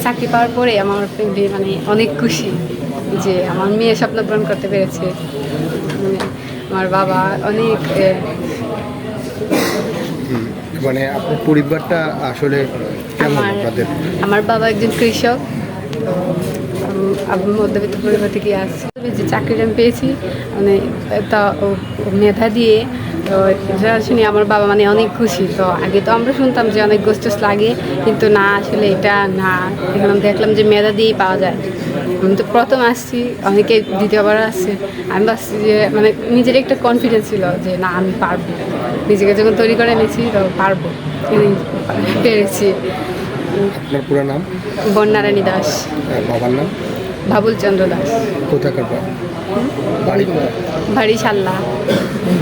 চাকরি পাওয়ার পরে আমার ফ্যামিলি মানে অনেক খুশি যে আমার মেয়ে স্বপ্ন পূরণ করতে পেরেছে। আমার বাবা অনেক মানে আপনার পরিবারটা আসলে কেমন আপনাদের? আমার বাবা একজন কৃষক, আমি মধ্যবিত্ত পরিবার থেকে আসছি। যে চাকরিটা আমি পেয়েছি মানে তা মেধা দিয়ে, তো এটা শুনে আমার বাবা মানে অনেক খুশি। তো আগে তো আমরা শুনতাম যে অনেক গোষ্ঠী লাগে, কিন্তু না আসলে এটা না, এখন আমি দেখলাম যে মেধা দিয়েই পাওয়া যায়। আমি তো প্রথম আসছি, অনেকে দ্বিতীয়বার আসছে। আমি ভাবছি যে মানে নিজের একটা কনফিডেন্স ছিল যে না আমি পারবো, নিজেকে যখন তৈরি করে নিয়েছি তো পারবো, পেরেছি। আপনার পুরো নাম? বন্যারানী দাস। বাবার নাম? বাবুল চন্দ্র দাস। কোথাকার বাড়ি? বাড়ি শাল্লা।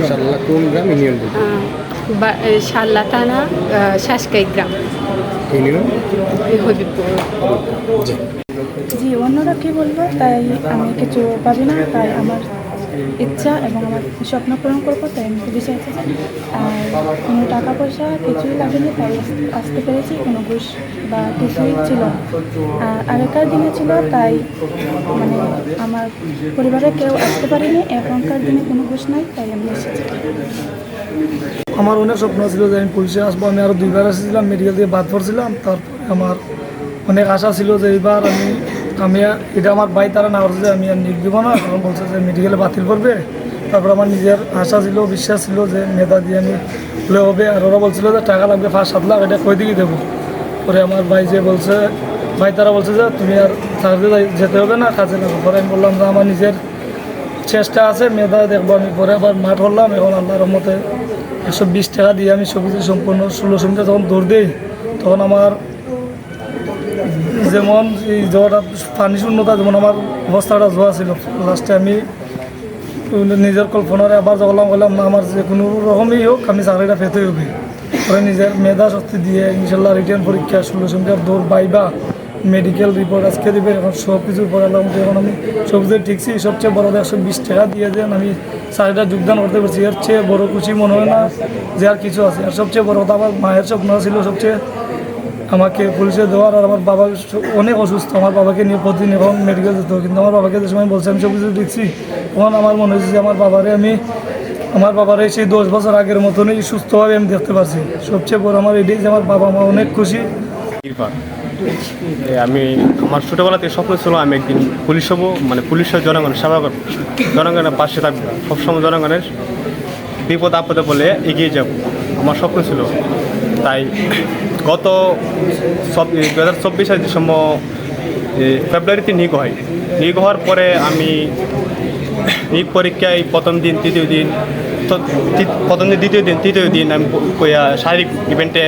শাল্লা কোন গ্রাম? ইউনিয়ন? শাল্লা থানা, শাসকাই গ্রাম, ইউনিয়ন হবিবপুর। জি, অন্যরা কী বলবো তাই আমি কিছু পাবি না, তাই আমার ইচ্ছা এবং আমার স্বপ্ন পূরণ করবো, তাই আমি খুবই চাইছি। আর কোনো টাকা পয়সা কিছুই লাগেনি, তাই আসতে পেরেছি। কোনো ঘুষ বা কিছুই ছিল না। আর আগেকার দিনে ছিল, তাই মানে আমার পরিবারে কেউ আসতে পারেনি। এখনকার দিনে কোনো ঘুষ নাই, তাই আমি এসেছি। আমার অনেক স্বপ্ন ছিল যে আমি পুলিশে আসবো। আমি আরও 2বার এসেছিলাম, মেডিকেল দিয়ে বাদ পড়ছিলাম। তারপরে আমার অনেক আশা ছিল যে এইবার আমি এটা আমার ভাই তারা না করছে যে আমি আর নিয়োগ দিব না, কারণ বলছে যে মেডিকেলে বাতিল করবে। তারপর আমার নিজের আশা ছিল, বিশ্বাস ছিল যে মেধা দিয়ে আমি হলে হবে। আর ওরা বলছিল যে টাকা লাগবে 5-7 লাখ, এটা কই দিকে দেবো। পরে আমার ভাই যে বলছে, ভাই তারা বলছে যে তুমি আর চাকরিতে যেতে হবে না, কাজে লাগবে। পরে আমি বললাম যে আমার নিজের চেষ্টা আছে, মেধা দেখবো আমি। পরে আবার মাঠ হলাম। এখন আল্লাহর রহমতে 120 টাকা দিয়ে আমি সবকিছু সম্পূর্ণ 16 মিনিটে যখন দৌড় দিই, তখন আমার যেমন এই জ্বরটা পানি শূন্যতা, যেমন আমার অবস্থাটা জোয়া ছিল। লাস্টে আমি নিজের কল্পনারে আবার বললাম না, আমার যে কোনো রকমই হোক আমি চাকরিটা পেতেই হবে। পরে নিজের মেধা শক্তি দিয়ে ইনশাল্লাহ রিটার্ন পরীক্ষা 16 মিনিটের দৌড়, বাইবা, মেডিকেল রিপোর্ট আজকে দেবে। এখন সব কিছুর পরে এখন আমি সব কিছু ঠিকছি। সবচেয়ে বড় 120 টাকা দিয়ে দেন আমি চাকরিটা যোগদান করতে পারছি। এর চেয়ে বড় খুশি মনে হয় না যে আর কিছু আছে। আর সবচেয়ে বড় কথা, আমার মায়ের স্বপ্ন ছিল সবচেয়ে আমাকে পুলিশে দেওয়ার। আর আমার বাবা অনেক অসুস্থ, আমার বাবাকে নিয়ে প্রতিদিন এখন মেডিকেল যেতে হবে। কিন্তু আমার বাবাকে যে সময় বলছে আমি সব কিছু দেখছি, তখন আমার মনে হয়েছে যে আমার বাবারে সেই 10 বছর আগের মতনই সুস্থভাবে আমি দেখতে পাচ্ছি। সবচেয়ে বড় আমার এটাই যে আমার বাবা মা অনেক খুশি। আমি আমার ছোটোবেলাতে স্বপ্ন ছিল আমি একদিন পুলিশ হবো, মানে পুলিশের জনগণের সেবা করবো, জনগণের পাশে থাকবো, সবসময় জনগণের বিপদ আপদে বলে এগিয়ে যাব, আমার স্বপ্ন ছিল। তাই গত 2024 ডিসেম্বর ফেব্রুয়ারিতে নিয়োগ হয়। নিয়োগ হওয়ার পরে আমি নিয়োগ পরীক্ষায় প্রথম দিন দ্বিতীয় দিন আমি শারীরিক ইভেন্টে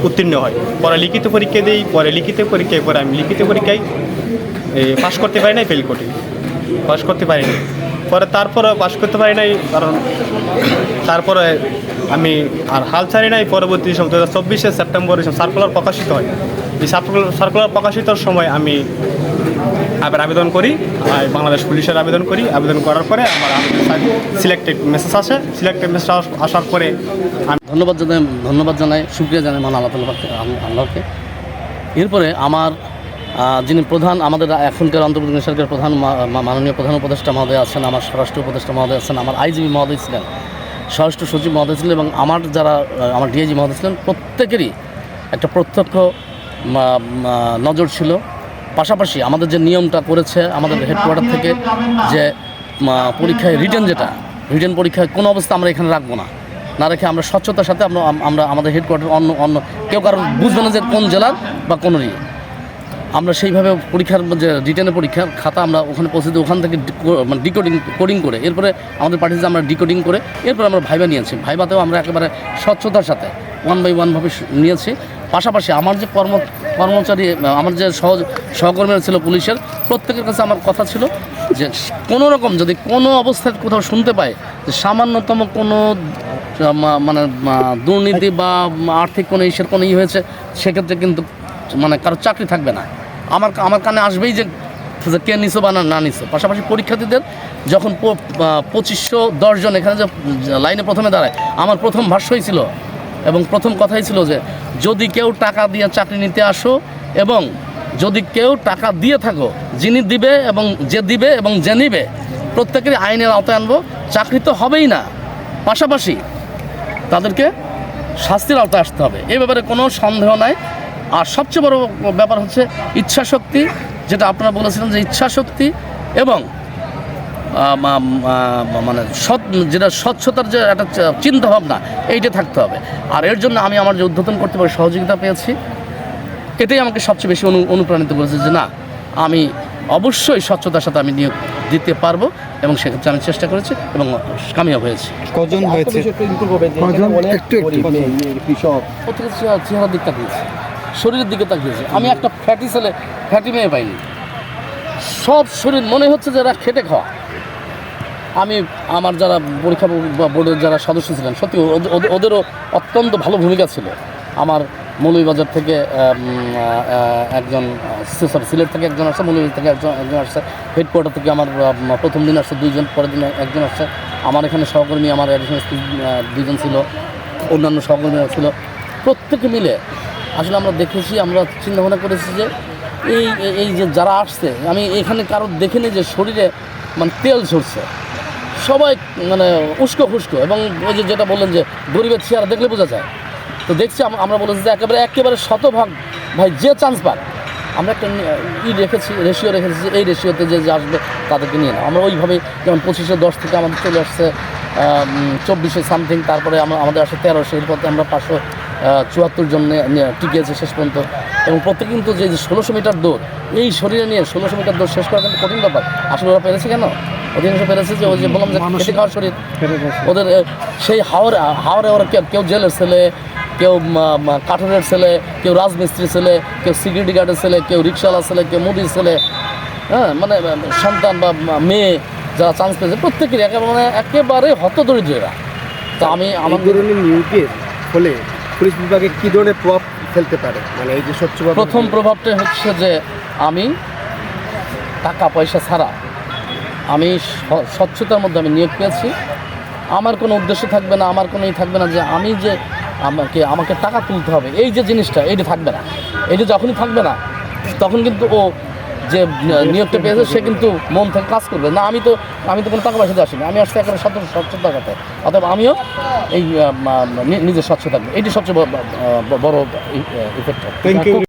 উত্তীর্ণ হয়। পরে লিখিত পরীক্ষা দিই, পরে আমি লিখিত পরীক্ষায় পাশ করতে পারি নাই, পাশ করতে পারি নাই। পরে তারপরে পাশ করতে পারি নাই, কারণ তারপরে আমি আর হাল ছাড়ি নাই। পরবর্তী 2024 সেপ্টেম্বর সার্কুলার প্রকাশিত হয়। এই সার্কুলার প্রকাশিতর সময় আমি আবার আবেদন করি, বাংলাদেশ পুলিশের আবেদন করি। আবেদন করার পরে আমার সিলেক্টেড মেসেজ আসে। সিলেক্টেড মেসেজ আসার পরে আমি ধন্যবাদ জানাই, শুকরিয়া জানাই মহান আল্লাহকে। এরপরে আমার যিনি প্রধান, আমাদের এখনকার অন্তর্বর্তী সরকারের প্রধান মাননীয় প্রধান উপদেষ্টা মহোদয় আছেন, আমার স্বরাষ্ট্র উপদেষ্টা মহোদয় আছেন, আমার আইজিপি মহোদয় ছিলেন, স্বরাষ্ট্র সচিব মহোদয় ছিলেন, এবং আমার যারা আমার ডিআইজি মহোদয় ছিলেন, প্রত্যেকেরই একটা প্রত্যক্ষ নজর ছিল। পাশাপাশি আমাদের যে নিয়মটা করেছে আমাদের হেডকোয়ার্টার থেকে, যে পরীক্ষায় রিটেন পরীক্ষায় কোনো অবস্থা আমরা এখানে রাখবো না রেখে আমরা স্বচ্ছতার সাথে আমরা আমাদের হেডকোয়ার্টার অন্য কেউ কারণ বুঝবে না যে কোন জেলার বা কোন আমরা সেইভাবে পরীক্ষার যে রিটেনের পরীক্ষার খাতা আমরা ওখানে পৌঁছে দিই। ওখান থেকে মানে কোডিং করে এরপরে আমাদের পাঠিয়েছে, আমরা ডিকোডিং করে এরপরে আমরা ভাইবা নিয়েছি। ভাইবাতেও আমরা একেবারে স্বচ্ছতার সাথে 1 by 1 ভাবে নিয়েছি। পাশাপাশি আমার যে কর্মচারী, আমার যে সহকর্মীরা ছিল পুলিশের, প্রত্যেকের কাছে আমার কথা ছিল যে কোনো রকম যদি কোনো অবস্থায় কোথাও শুনতে পায় যে সামান্যতম কোনো মানে দুর্নীতি বা আর্থিক কোনো ইস্যুর কোনো হয়েছে, সেক্ষেত্রে কিন্তু মানে কারো চাকরি থাকবে না। আমার কানে আসবেই যে কে নিছো বা না নিছো। পাশাপাশি পরীক্ষার্থীদের যখন 2510 জন এখানে যে লাইনে প্রথমে দাঁড়ায়, আমার প্রথম ভাষ্যই ছিল এবং প্রথম কথাই ছিল যে যদি কেউ টাকা দিয়ে চাকরি নিতে আসো এবং যদি কেউ টাকা দিয়ে থাকো, যিনি দিবে এবং যে নিবে প্রত্যেকেরই আইনের আওতায় আনবো। চাকরি তো হবেই না, পাশাপাশি তাদেরকে শাস্তির আওতায় আসতে হবে, এ ব্যাপারে কোনো সন্দেহ নাই। আর সবচেয়ে বড় ব্যাপার হচ্ছে ইচ্ছাশক্তি, যেটা আপনারা বলেছিলেন যে ইচ্ছাশক্তি এবং মানে যেটা স্বচ্ছতার যে একটা চিন্তাভাবনা, এইটা থাকতে হবে। আর এর জন্য আমি আমার যে উদ্বোধন কর্তৃপক্ষের সহযোগিতা পেয়েছি, এটাই আমাকে সবচেয়ে বেশি অনুপ্রাণিত করেছে যে না, আমি অবশ্যই স্বচ্ছতার সাথে আমি নিয়োগ দিতে পারবো, এবং সেক্ষেত্রে আমি চেষ্টা করেছি এবং কামিয়াব হয়েছি। কজন হয়েছে? একটু প্রত্যেকের চেহারার দিক তাকিয়েছি, শরীরের দিকে তাকিয়েছি। আমি একটা ফ্যাটি মেয়ে পাইনি, সব শরীর মনে হচ্ছে যে এরা খেটে খাওয়া। আমি আমার যারা পরীক্ষা বোর্ডের যারা সদস্য ছিলেন, সত্যি ওদেরও অত্যন্ত ভালো ভূমিকা ছিল। আমার মৌলভীবাজার থেকে একজন, সিলেট থেকে একজন আসছে, মৌলভীবাজার থেকে একজন আসছে, হেডকোয়ার্টার থেকে আমার প্রথম দিন আসছে দুইজন, পরের দিন একজন আসছে। আমার এখানে সহকর্মী, আমার অ্যাডিশনাল দুজন ছিল, অন্যান্য সহকর্মীরা ছিল। প্রত্যেকে মিলে আসলে আমরা দেখেছি, আমরা চিন্তাভাবনা করেছি যে এই যে যারা আসছে, আমি এখানে কারো দেখিনি যে শরীরে মানে তেল ঝরছে, সবাই মানে উস্কো খুস্কো। এবং ওই যে যেটা বললেন যে গরিবের চেহারা দেখলে বোঝা যায়, তো দেখছি আমরা বলেছি যে একেবারে শতভাগ ভাই যে চান্স পাক। আমরা একটা রেশিও রেখেছি যে এই রেশিওতে যে আসবে তাদেরকে নিয়ে নাও। আমরা ওইভাবেই, যেমন 25-10 থেকে আমাদের চলে আসছে 24 সামথিং, তারপরে আমাদের আসে 1300, এরপর আমরা 574 জন টিকেছে শেষ পর্যন্ত। এবং প্রত্যেকে কিন্তু যে 1600 মিটার দৌড়, এই শরীরে নিয়ে 1600 মিটার দৌড় শেষ করা কিন্তু কঠিন ব্যাপার। আসলে ওরা পেরেছে কেন? অধিকাংশ পেরেছে যে ওই যে বললাম যে খেটে খাওয়ার শরীর ওদের। সেই হাওড়ে ওরা কেউ জেলের ছেলে, কেউ কাঠুরের ছেলে, কেউ রাজমিস্ত্রির ছেলে, কেউ সিকিউরিটি গার্ডের ছেলে, কেউ রিক্সাওয়ালার ছেলে, কেউ মুদির ছেলে, হ্যাঁ, মানে সন্তান বা মেয়ে যারা চান্স পেয়েছে প্রত্যেকেরই একেবারে হতদরিদ্র এরা। তো আমি আমার ধরনের নিয়োগের ফলে পুলিশ বিভাগে কী ধরনের প্রভাব ফেলতে পারে, মানে এই যে স্বচ্ছভাবে? প্রথম প্রভাবটা হচ্ছে যে আমি টাকা পয়সা ছাড়া আমি স্বচ্ছতার মধ্যে আমি নিয়োগ পেয়েছি। আমার কোনো উদ্দেশ্য থাকবে না, আমার কোনো থাকবে না যে আমি যে আমাকে টাকা তুলতে হবে, এই যে জিনিসটা এইটা থাকবে না। এইটা যখনই থাকবে না, তখন কিন্তু ও যে নিয়োগটা পেয়েছে সে কিন্তু মন থেকে কাজ করবে না। আমি তো কোনো টাকা পয়সা দিয়ে আসিনি, আমি আসছি একেবারে স্বচ্ছতা খাতে। অতএব আমিও এই নিজের স্বচ্ছ থাকবে, এটি সবচেয়ে বড় ইফেক্ট। Thank you.